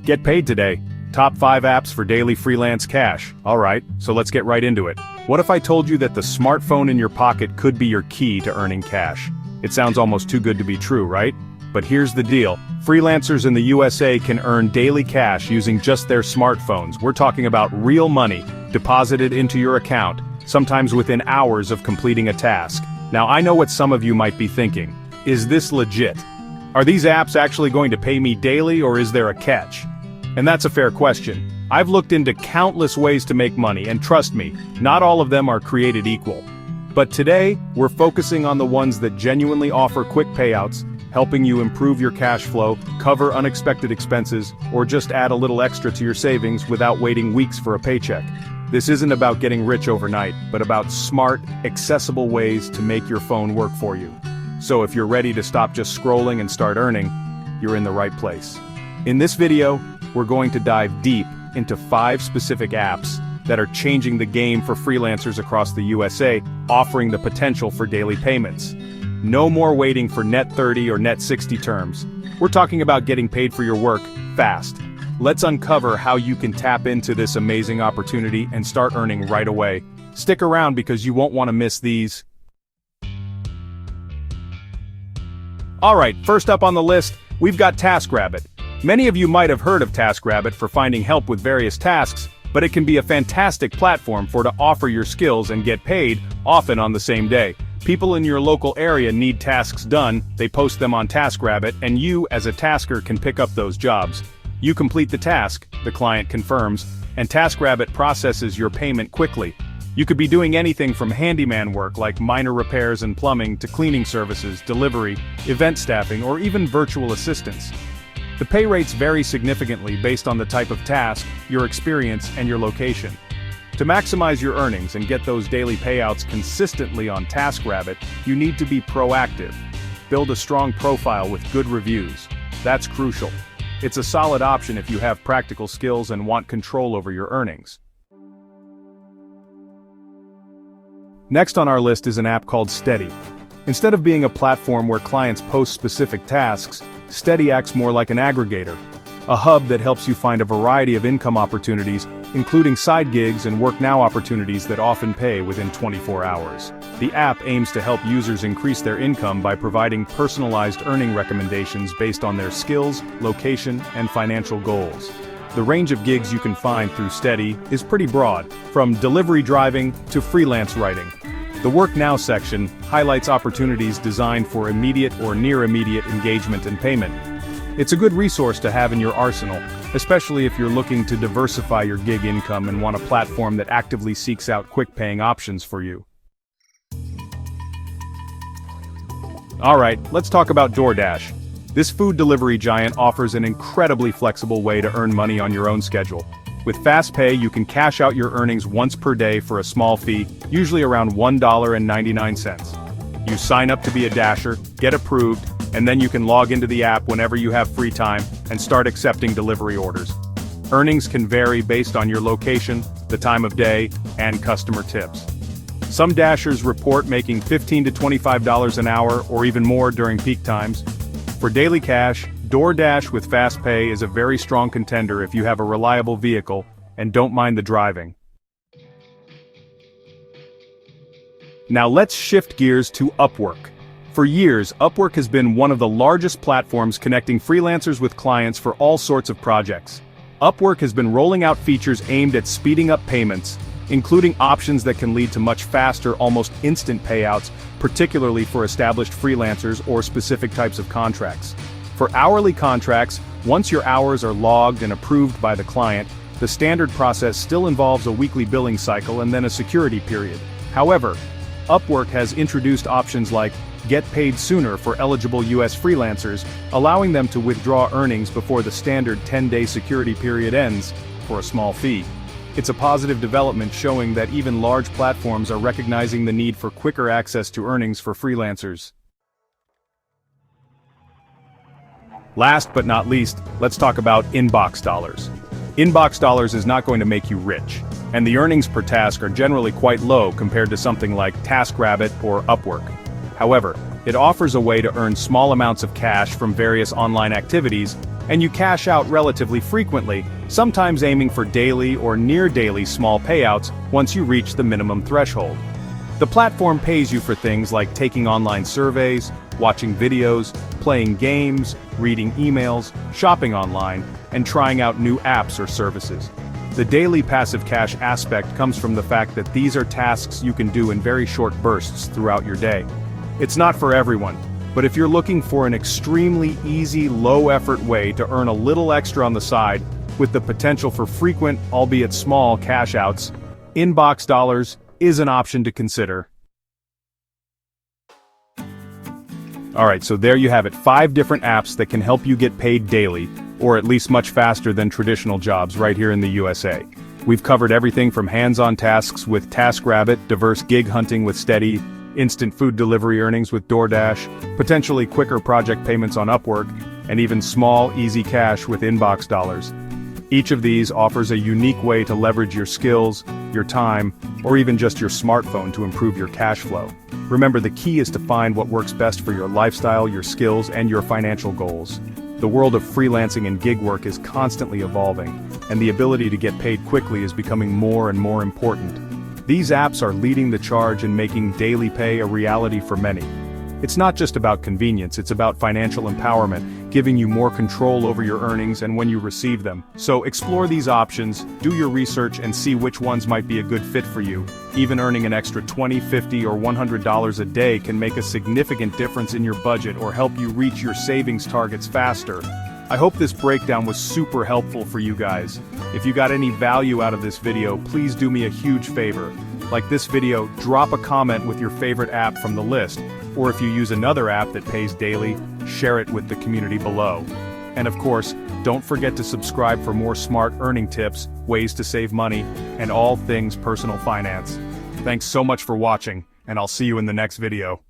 Get paid today. Top 5 apps for daily freelance cash. Alright, so let's get right into it. What if I told you that the smartphone in your pocket could be your key to earning cash? It sounds almost too good to be true, right? But here's the deal. Freelancers in the USA can earn daily cash using just their smartphones. We're talking about real money, deposited into your account, sometimes within hours of completing a task. Now I know what some of you might be thinking. Is this legit? Are these apps actually going to pay me daily, or is there a catch? And that's a fair question. I've looked into countless ways to make money, and trust me, not all of them are created equal. But today, we're focusing on the ones that genuinely offer quick payouts, helping you improve your cash flow, cover unexpected expenses, or just add a little extra to your savings without waiting weeks for a paycheck. This isn't about getting rich overnight, but about smart, accessible ways to make your phone work for you. So if you're ready to stop just scrolling and start earning, you're in the right place. In this video, we're going to dive deep into 5 specific apps that are changing the game for freelancers across the USA, offering the potential for daily payments. No more waiting for net 30 or net 60 terms. We're talking about getting paid for your work fast. Let's uncover how you can tap into this amazing opportunity and start earning right away. Stick around because you won't want to miss these. Alright, first up on the list, we've got TaskRabbit. Many of you might have heard of TaskRabbit for finding help with various tasks, but it can be a fantastic platform to offer your skills and get paid, often on the same day. People in your local area need tasks done, they post them on TaskRabbit, and you, as a tasker, can pick up those jobs. You complete the task, the client confirms, and TaskRabbit processes your payment quickly. You could be doing anything from handyman work like minor repairs and plumbing to cleaning services, delivery, event staffing, or even virtual assistance. The pay rates vary significantly based on the type of task, your experience, and your location. To maximize your earnings and get those daily payouts consistently on TaskRabbit, you need to be proactive. Build a strong profile with good reviews. That's crucial. It's a solid option if you have practical skills and want control over your earnings. Next on our list is an app called Steady. Instead of being a platform where clients post specific tasks, Steady acts more like an aggregator, a hub that helps you find a variety of income opportunities, including side gigs and work now opportunities that often pay within 24 hours. The app aims to help users increase their income by providing personalized earning recommendations based on their skills, location, and financial goals. The range of gigs you can find through Steady is pretty broad, from delivery driving to freelance writing. The Work Now section highlights opportunities designed for immediate or near-immediate engagement and payment. It's a good resource to have in your arsenal, especially if you're looking to diversify your gig income and want a platform that actively seeks out quick-paying options for you. Alright, let's talk about DoorDash. This food delivery giant offers an incredibly flexible way to earn money on your own schedule. With fast pay, you can cash out your earnings once per day for a small fee, usually around $1.99. You sign up to be a Dasher, get approved, and then you can log into the app whenever you have free time and start accepting delivery orders. Earnings can vary based on your location, the time of day, and customer tips. Some Dashers report making $15 to $25 an hour or even more during peak times. For daily cash, DoorDash with fast pay is a very strong contender if you have a reliable vehicle and don't mind the driving. Now let's shift gears to Upwork. For years, Upwork has been one of the largest platforms connecting freelancers with clients for all sorts of projects. Upwork has been rolling out features aimed at speeding up payments, including options that can lead to much faster, almost instant payouts, particularly for established freelancers or specific types of contracts. For hourly contracts, once your hours are logged and approved by the client, the standard process still involves a weekly billing cycle and then a security period. However, Upwork has introduced options like Get Paid Sooner for eligible US freelancers, allowing them to withdraw earnings before the standard 10-day security period ends, for a small fee. It's a positive development showing that even large platforms are recognizing the need for quicker access to earnings for freelancers. Last but not least, let's talk about InboxDollars. InboxDollars is not going to make you rich, and the earnings per task are generally quite low compared to something like TaskRabbit or Upwork. However, it offers a way to earn small amounts of cash from various online activities, and you cash out relatively frequently, sometimes aiming for daily or near-daily small payouts once you reach the minimum threshold. The platform pays you for things like taking online surveys, watching videos, playing games, reading emails, shopping online, and trying out new apps or services. The daily passive cash aspect comes from the fact that these are tasks you can do in very short bursts throughout your day. It's not for everyone, but if you're looking for an extremely easy, low-effort way to earn a little extra on the side, with the potential for frequent, albeit small, cash outs, InboxDollars is an option to consider. Alright, so there you have it, 5 different apps that can help you get paid daily, or at least much faster than traditional jobs right here in the USA. We've covered everything from hands-on tasks with TaskRabbit, diverse gig hunting with Steady, instant food delivery earnings with DoorDash, potentially quicker project payments on Upwork, and even small, easy cash with InboxDollars. Each of these offers a unique way to leverage your skills, your time, or even just your smartphone to improve your cash flow. Remember, the key is to find what works best for your lifestyle, your skills, and your financial goals. The world of freelancing and gig work is constantly evolving, and the ability to get paid quickly is becoming more and more important. These apps are leading the charge in making daily pay a reality for many. It's not just about convenience, it's about financial empowerment, giving you more control over your earnings and when you receive them. So explore these options, do your research, and see which ones might be a good fit for you. Even earning an extra $20, $50, or $100 a day can make a significant difference in your budget or help you reach your savings targets faster. I hope this breakdown was super helpful for you guys. If you got any value out of this video, please do me a huge favor. Like this video, drop a comment with your favorite app from the list, or if you use another app that pays daily, share it with the community below. And of course, don't forget to subscribe for more smart earning tips, ways to save money, and all things personal finance. Thanks so much for watching, and I'll see you in the next video.